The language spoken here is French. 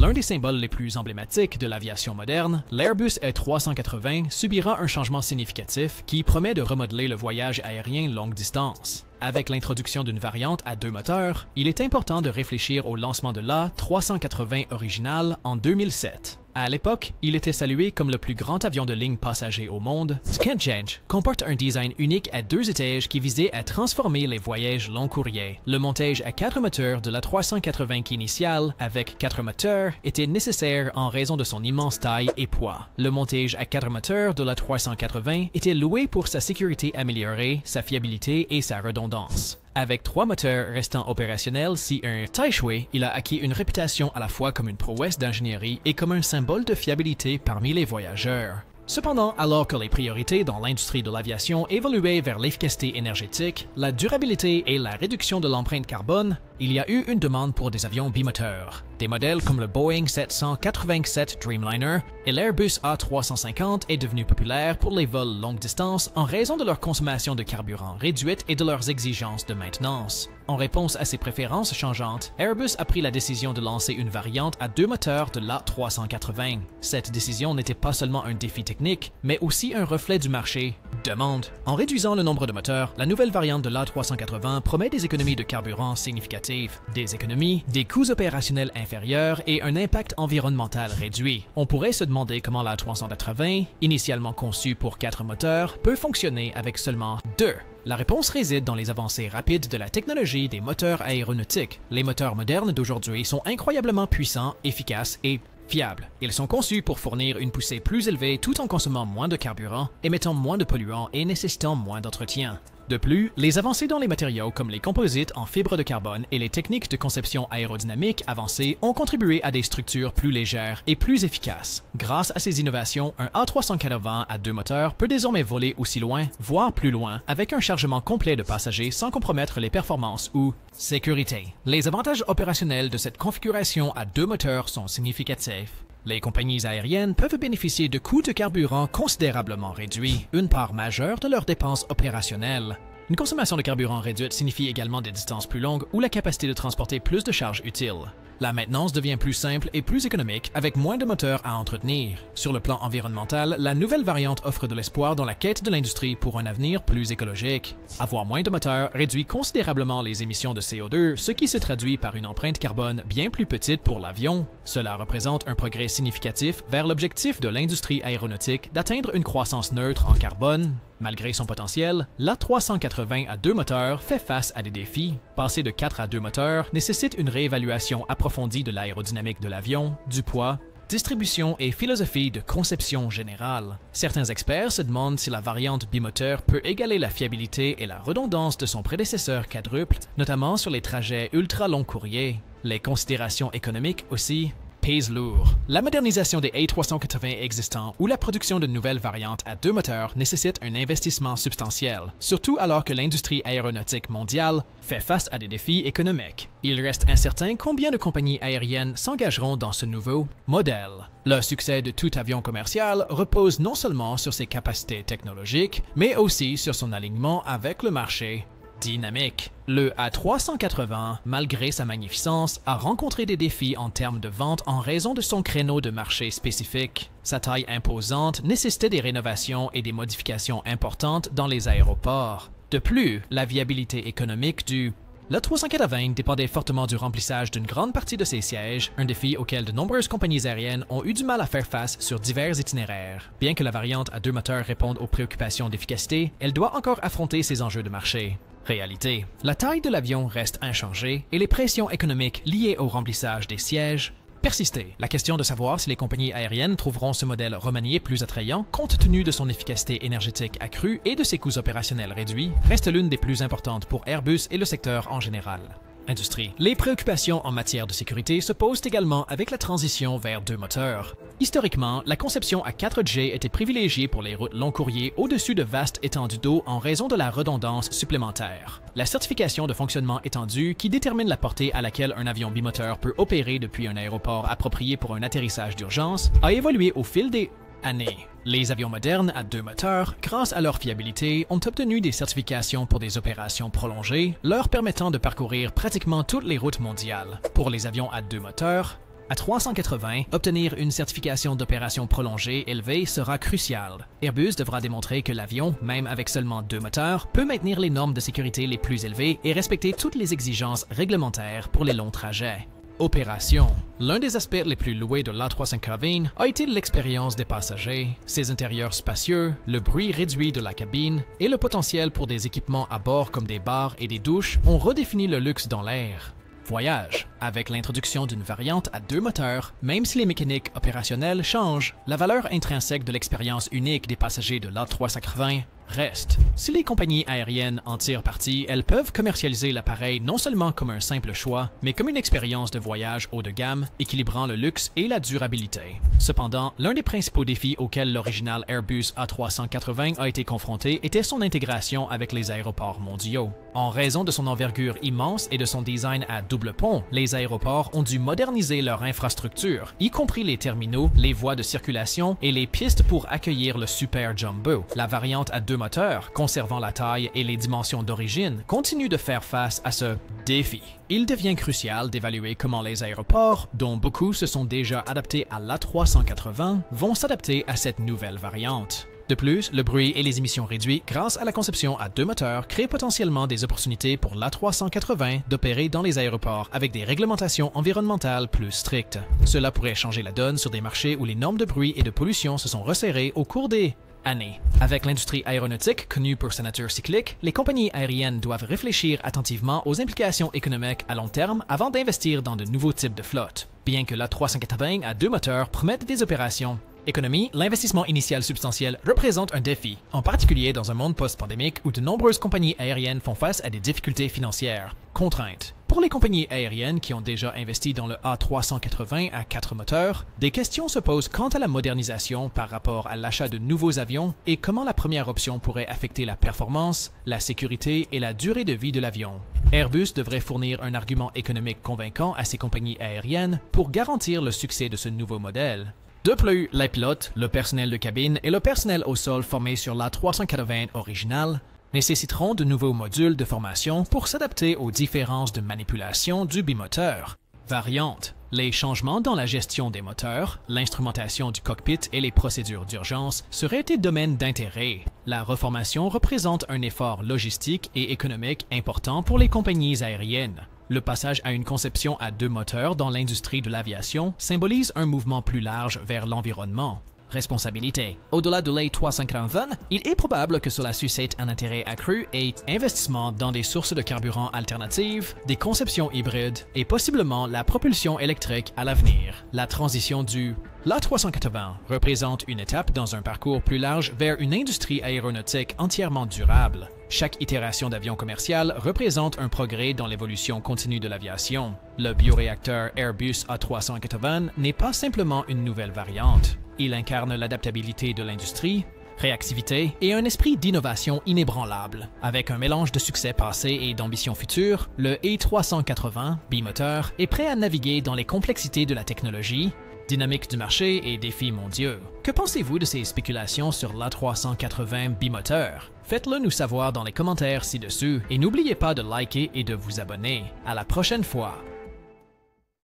L'un des symboles les plus emblématiques de l'aviation moderne, l'Airbus A380 subira un changement significatif qui promet de remodeler le voyage aérien longue distance. Avec l'introduction d'une variante à 2 moteurs, il est important de réfléchir au lancement de l'A380 original en 2007. À l'époque, il était salué comme le plus grand avion de ligne passager au monde. Skychange comporte un design unique à 2 étages qui visait à transformer les voyages long courriers. Le montage à 4 moteurs de l'A380 initial, avec 4 moteurs, était nécessaire en raison de son immense taille et poids. Le montage à 4 moteurs de l'A380 était loué pour sa sécurité améliorée, sa fiabilité et sa redondance. Avec 3 moteurs restant opérationnels si un Taishui, il a acquis une réputation à la fois comme une prouesse d'ingénierie et comme un symbole de fiabilité parmi les voyageurs. Cependant, alors que les priorités dans l'industrie de l'aviation évoluaient vers l'efficacité énergétique, la durabilité et la réduction de l'empreinte carbone, il y a eu une demande pour des avions bimoteurs. Des modèles comme le Boeing 787 Dreamliner et l'Airbus A350 est devenu populaire pour les vols longue distance en raison de leur consommation de carburant réduite et de leurs exigences de maintenance. En réponse à ces préférences changeantes, Airbus a pris la décision de lancer une variante à 2 moteurs de l'A380. Cette décision n'était pas seulement un défi technique, mais aussi un reflet du marché demande. En réduisant le nombre de moteurs, la nouvelle variante de l'A380 promet des économies de carburant significatives, des économies, des coûts opérationnels inférieurs et un impact environnemental réduit. On pourrait se demander comment l'A380, initialement conçue pour 4 moteurs, peut fonctionner avec seulement 2. La réponse réside dans les avancées rapides de la technologie des moteurs aéronautiques. Les moteurs modernes d'aujourd'hui sont incroyablement puissants, efficaces et fiables. Ils sont conçus pour fournir une poussée plus élevée tout en consommant moins de carburant, émettant moins de polluants et nécessitant moins d'entretien. De plus, les avancées dans les matériaux comme les composites en fibre de carbone et les techniques de conception aérodynamique avancées ont contribué à des structures plus légères et plus efficaces. Grâce à ces innovations, un A380 à 2 moteurs peut désormais voler aussi loin, voire plus loin, avec un chargement complet de passagers sans compromettre les performances ou sécurité. Les avantages opérationnels de cette configuration à 2 moteurs sont significatifs. Les compagnies aériennes peuvent bénéficier de coûts de carburant considérablement réduits, une part majeure de leurs dépenses opérationnelles. Une consommation de carburant réduite signifie également des distances plus longues ou la capacité de transporter plus de charges utiles. La maintenance devient plus simple et plus économique avec moins de moteurs à entretenir. Sur le plan environnemental, la nouvelle variante offre de l'espoir dans la quête de l'industrie pour un avenir plus écologique. Avoir moins de moteurs réduit considérablement les émissions de CO2, ce qui se traduit par une empreinte carbone bien plus petite pour l'avion. Cela représente un progrès significatif vers l'objectif de l'industrie aéronautique d'atteindre une croissance neutre en carbone. Malgré son potentiel, l'A380 à 2 moteurs fait face à des défis. Passer de 4 à 2 moteurs nécessite une réévaluation approfondie de l'aérodynamique de l'avion, du poids, distribution et philosophie de conception générale. Certains experts se demandent si la variante bimoteur peut égaler la fiabilité et la redondance de son prédécesseur quadruple, notamment sur les trajets ultra long courriers. Les considérations économiques aussi pèse lourd. La modernisation des A380 existants ou la production de nouvelles variantes à 2 moteurs nécessite un investissement substantiel, surtout alors que l'industrie aéronautique mondiale fait face à des défis économiques. Il reste incertain combien de compagnies aériennes s'engageront dans ce nouveau modèle. Le succès de tout avion commercial repose non seulement sur ses capacités technologiques, mais aussi sur son alignement avec le marché dynamique. Le A380, malgré sa magnificence, a rencontré des défis en termes de vente en raison de son créneau de marché spécifique. Sa taille imposante nécessitait des rénovations et des modifications importantes dans les aéroports. De plus, la viabilité économique du l'A380 dépendait fortement du remplissage d'une grande partie de ses sièges, un défi auquel de nombreuses compagnies aériennes ont eu du mal à faire face sur divers itinéraires. Bien que la variante à 2 moteurs réponde aux préoccupations d'efficacité, elle doit encore affronter ses enjeux de marché. Réalité. La taille de l'avion reste inchangée et les pressions économiques liées au remplissage des sièges persister. La question de savoir si les compagnies aériennes trouveront ce modèle remanié plus attrayant compte tenu de son efficacité énergétique accrue et de ses coûts opérationnels réduits reste l'une des plus importantes pour Airbus et le secteur en général. Industrie. Les préoccupations en matière de sécurité se posent également avec la transition vers 2 moteurs. Historiquement, la conception à 4G était privilégiée pour les routes long courriers au-dessus de vastes étendues d'eau en raison de la redondance supplémentaire. La certification de fonctionnement étendu, qui détermine la portée à laquelle un avion bimoteur peut opérer depuis un aéroport approprié pour un atterrissage d'urgence, a évolué au fil des années. Les avions modernes à 2 moteurs, grâce à leur fiabilité, ont obtenu des certifications pour des opérations prolongées, leur permettant de parcourir pratiquement toutes les routes mondiales. Pour les avions à 2 moteurs, À 380, obtenir une certification d'opération prolongée élevée sera crucial. Airbus devra démontrer que l'avion, même avec seulement 2 moteurs, peut maintenir les normes de sécurité les plus élevées et respecter toutes les exigences réglementaires pour les longs trajets. Opération. L'un des aspects les plus loués de l'A380 a été l'expérience des passagers, ses intérieurs spacieux, le bruit réduit de la cabine et le potentiel pour des équipements à bord comme des bars et des douches ont redéfini le luxe dans l'air. Voyage. Avec l'introduction d'une variante à 2 moteurs, même si les mécaniques opérationnelles changent, la valeur intrinsèque de l'expérience unique des passagers de l'A380 reste. Si les compagnies aériennes en tirent parti, elles peuvent commercialiser l'appareil non seulement comme un simple choix, mais comme une expérience de voyage haut de gamme, équilibrant le luxe et la durabilité. Cependant, l'un des principaux défis auxquels l'original Airbus A380 a été confronté était son intégration avec les aéroports mondiaux. En raison de son envergure immense et de son design à double pont, les aéroports ont dû moderniser leur infrastructure, y compris les terminaux, les voies de circulation et les pistes pour accueillir le Super Jumbo. La variante à 2 moteurs, conservant la taille et les dimensions d'origine, continue de faire face à ce défi. Il devient crucial d'évaluer comment les aéroports, dont beaucoup se sont déjà adaptés à l'A380, vont s'adapter à cette nouvelle variante. De plus, le bruit et les émissions réduites grâce à la conception à 2 moteurs créent potentiellement des opportunités pour l'A380 d'opérer dans les aéroports avec des réglementations environnementales plus strictes. Cela pourrait changer la donne sur des marchés où les normes de bruit et de pollution se sont resserrées au cours des années. Avec l'industrie aéronautique connue pour sa nature cyclique, les compagnies aériennes doivent réfléchir attentivement aux implications économiques à long terme avant d'investir dans de nouveaux types de flottes. Bien que l'A380 à 2 moteurs promette des opérations économie, l'investissement initial substantiel représente un défi, en particulier dans un monde post-pandémique où de nombreuses compagnies aériennes font face à des difficultés financières. Contraintes. Pour les compagnies aériennes qui ont déjà investi dans le A380 à 4 moteurs, des questions se posent quant à la modernisation par rapport à l'achat de nouveaux avions et comment la première option pourrait affecter la performance, la sécurité et la durée de vie de l'avion. Airbus devrait fournir un argument économique convaincant à ces compagnies aériennes pour garantir le succès de ce nouveau modèle. De plus, les pilotes, le personnel de cabine et le personnel au sol formé sur l'A380 original nécessiteront de nouveaux modules de formation pour s'adapter aux différences de manipulation du bimoteur. Variante. Les changements dans la gestion des moteurs, l'instrumentation du cockpit et les procédures d'urgence seraient des domaines d'intérêt. La reformation représente un effort logistique et économique important pour les compagnies aériennes. Le passage à une conception à 2 moteurs dans l'industrie de l'aviation symbolise un mouvement plus large vers l'environnement. Responsabilité. Au-delà de l'A380, il est probable que cela suscite un intérêt accru et investissement dans des sources de carburant alternatives, des conceptions hybrides et possiblement la propulsion électrique à l'avenir. La transition du l'A380 représente une étape dans un parcours plus large vers une industrie aéronautique entièrement durable. Chaque itération d'avion commercial représente un progrès dans l'évolution continue de l'aviation. Le bioréacteur Airbus A380 n'est pas simplement une nouvelle variante. Il incarne l'adaptabilité de l'industrie, réactivité et un esprit d'innovation inébranlable. Avec un mélange de succès passé et d'ambition future, le A380 bimoteur est prêt à naviguer dans les complexités de la technologie, dynamique du marché et défis mondiaux. Que pensez-vous de ces spéculations sur l'A380 bimoteur? Faites-le nous savoir dans les commentaires ci-dessous et n'oubliez pas de liker et de vous abonner. À la prochaine fois!